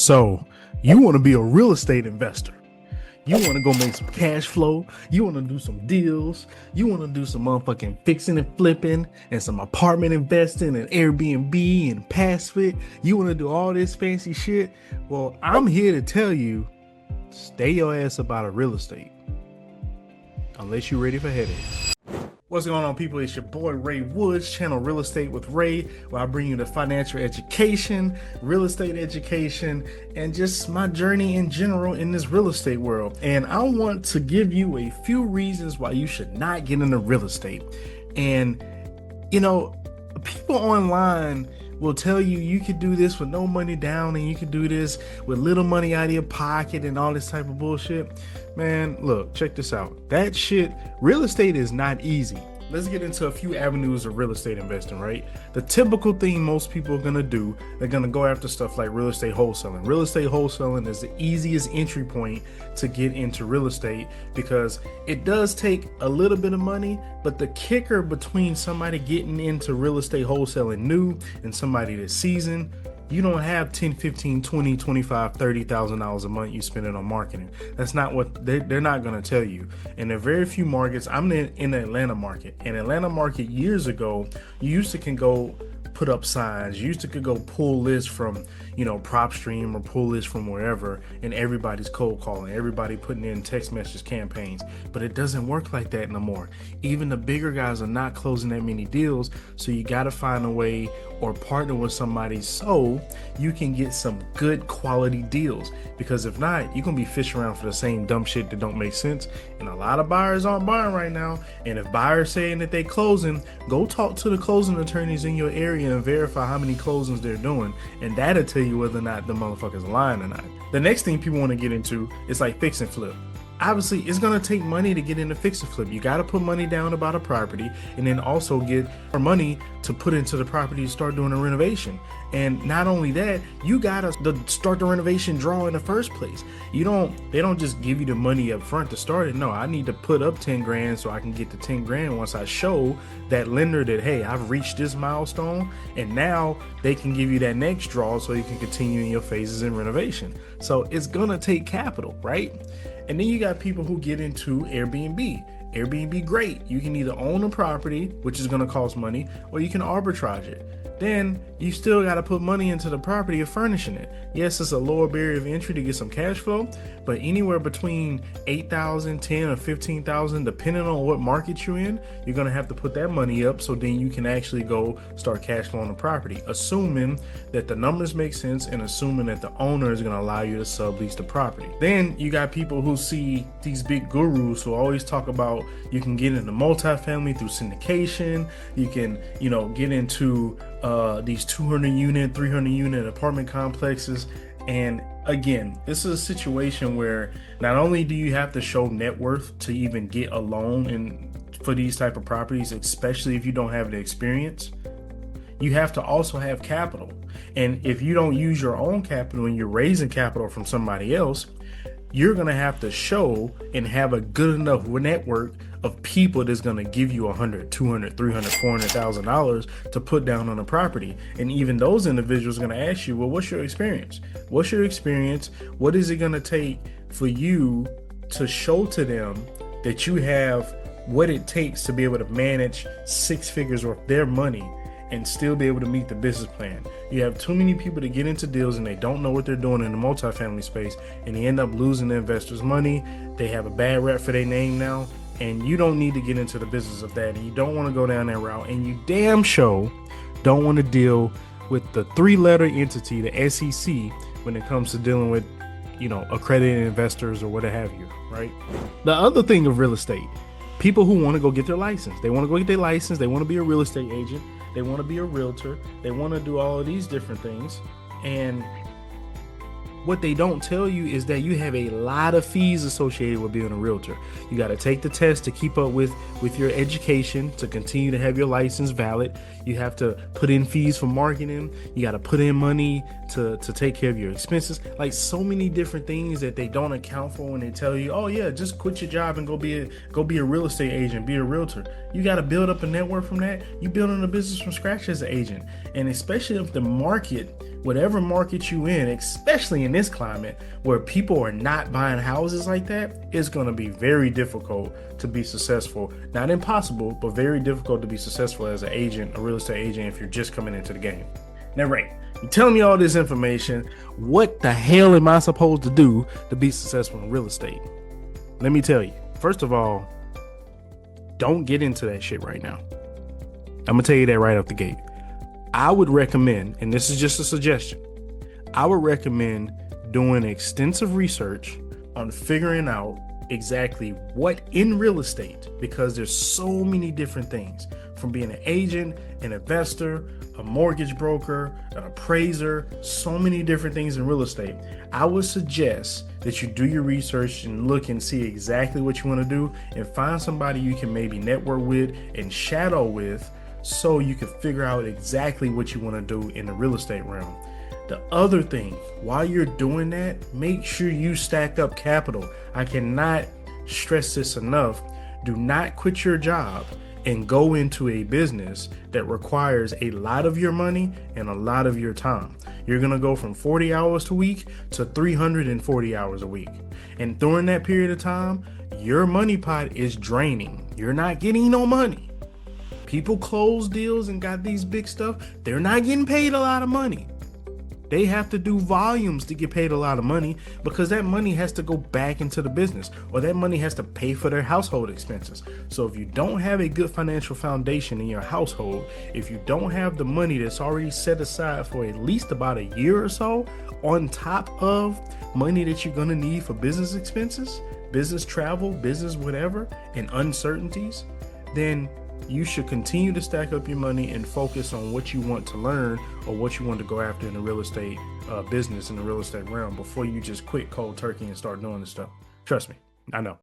So, you want to be a real estate investor. You want to go make some cash flow. You want to do some deals. You want to do some motherfucking fixing and flipping and some apartment investing and Airbnb and passive. You want to do all this fancy shit. Well, I'm here to tell you, stay your ass about a real estate. Unless you're ready for headaches. What's going on, people? It's your boy Ray Woods, channel Real Estate with Ray, where I bring you the financial education, real estate education, and just my journey in general in this real estate world. And I want to give you a few reasons why you should not get into real estate. And, you know, people online will tell you you could do this with no money down and you could do this with little money out of your pocket and all this type of bullshit. Man, look, check this out. That shit, real estate is not easy. Let's get into a few avenues of real estate investing, right? The typical thing most people are gonna do, they're gonna go after stuff like real estate wholesaling. Real estate wholesaling is the easiest entry point to get into real estate because it does take a little bit of money, but the kicker between somebody getting into real estate wholesaling new and somebody that's seasoned, you don't have 10, 15, 20, 25, $30,000 a month you spend it on marketing. That's not what they're not going to tell you. And there are very few markets. I'm in the Atlanta market. In Atlanta market years ago, you used to can go put up signs. You used to could go pull lists from, PropStream or pull lists from wherever, and everybody's cold calling, everybody putting in text message campaigns. But it doesn't work like that no more. Even the bigger guys are not closing that many deals. So you got to find a way or partner with somebody so you can get some good quality deals. Because if not, you're going to be fishing around for the same dumb shit that don't make sense. And a lot of buyers aren't buying right now. And if buyers saying that they closing, go talk to the closing attorneys in your area and verify how many closings they're doing. And that'll tell you whether or not the motherfuckers lying or not. The next thing people want to get into is like fix and flip. Obviously, it's going to take money to get into fix and flip. You got to put money down about a property and then also get more money to put into the property to start doing a renovation. And not only that, you got to start the renovation draw in the first place. They don't just give you the money up front to start it. No, I need to put up 10 grand so I can get the 10 grand once I show that lender that, hey, I've reached this milestone, and now they can give you that next draw so you can continue in your phases in renovation. So it's going to take capital, right? And then you got people who get into Airbnb. Airbnb, great. You can either own a property, which is going to cost money, or you can arbitrage it. Then you still got to put money into the property of furnishing it. Yes, it's a lower barrier of entry to get some cash flow, but anywhere between $8,000, $10,000, or $15,000, depending on what market you're in, you're going to have to put that money up so then you can actually go start cash flowing the property, assuming that the numbers make sense and assuming that the owner is going to allow you to sublease the property. Then you got people who see these big gurus who always talk about you can get into multifamily through syndication, you can, get into these 200 unit, 300 unit apartment complexes. And again, this is a situation where not only do you have to show net worth to even get a loan for these type of properties, especially if you don't have the experience, you have to also have capital. And if you don't use your own capital and you're raising capital from somebody else, you're going to have to show and have a good enough network of people that's going to give you $100, $200, $300, $400,000 to put down on a property. And even those individuals are going to ask you, well, what's your experience? What's your experience? What is it going to take for you to show to them that you have what it takes to be able to manage six figures worth of their money and still be able to meet the business plan? You have too many people to get into deals and they don't know what they're doing in the multifamily space, and they end up losing the investors' money. They have a bad rep for their name now, and you don't need to get into the business of that, and you don't want to go down that route, and you damn sure don't want to deal with the three-letter entity, the SEC, when it comes to dealing with, accredited investors or what have you, right? The other thing of real estate, people who want to go get their license. They want to go get their license. They want to be a real estate agent. They want to be a realtor. They want to do all of these different things. And what they don't tell you is that you have a lot of fees associated with being a realtor. You got to take the test to keep up with your education, to continue to have your license valid. You have to put in fees for marketing. You got to put in money to take care of your expenses. Like so many different things that they don't account for when they tell you, oh yeah, just quit your job and go be a real estate agent, be a realtor. You got to build up a network from that. You building a business from scratch as an agent. And especially if the market whatever market you in, especially in this climate where people are not buying houses like that, it's going to be very difficult to be successful. Not impossible, but very difficult to be successful as an agent, a real estate agent, if you're just coming into the game. Now, Ray, you're telling me all this information. What the hell am I supposed to do to be successful in real estate? Let me tell you. First of all, don't get into that shit right now. I'm going to tell you that right off the gate. I would recommend, and this is just a suggestion, I would recommend doing extensive research on figuring out exactly what in real estate, because there's so many different things, from being an agent, an investor, a mortgage broker, an appraiser, so many different things in real estate. I would suggest that you do your research and look and see exactly what you want to do, and find somebody you can maybe network with and shadow with, so you can figure out exactly what you want to do in the real estate realm. The other thing, while you're doing that, make sure you stack up capital. I cannot stress this enough. Do not quit your job and go into a business that requires a lot of your money and a lot of your time. You're going to go from 40 hours a week to 340 hours a week. And during that period of time, your money pot is draining. You're not getting no money. People close deals and got these big stuff. They're not getting paid a lot of money. They have to do volumes to get paid a lot of money, because that money has to go back into the business, or that money has to pay for their household expenses. So if you don't have a good financial foundation in your household, if you don't have the money that's already set aside for at least about a year or so, on top of money that you're going to need for business expenses, business travel, business whatever, and uncertainties, then you should continue to stack up your money and focus on what you want to learn or what you want to go after in the real estate business, in the real estate realm, before you just quit cold turkey and start doing this stuff. Trust me, I know.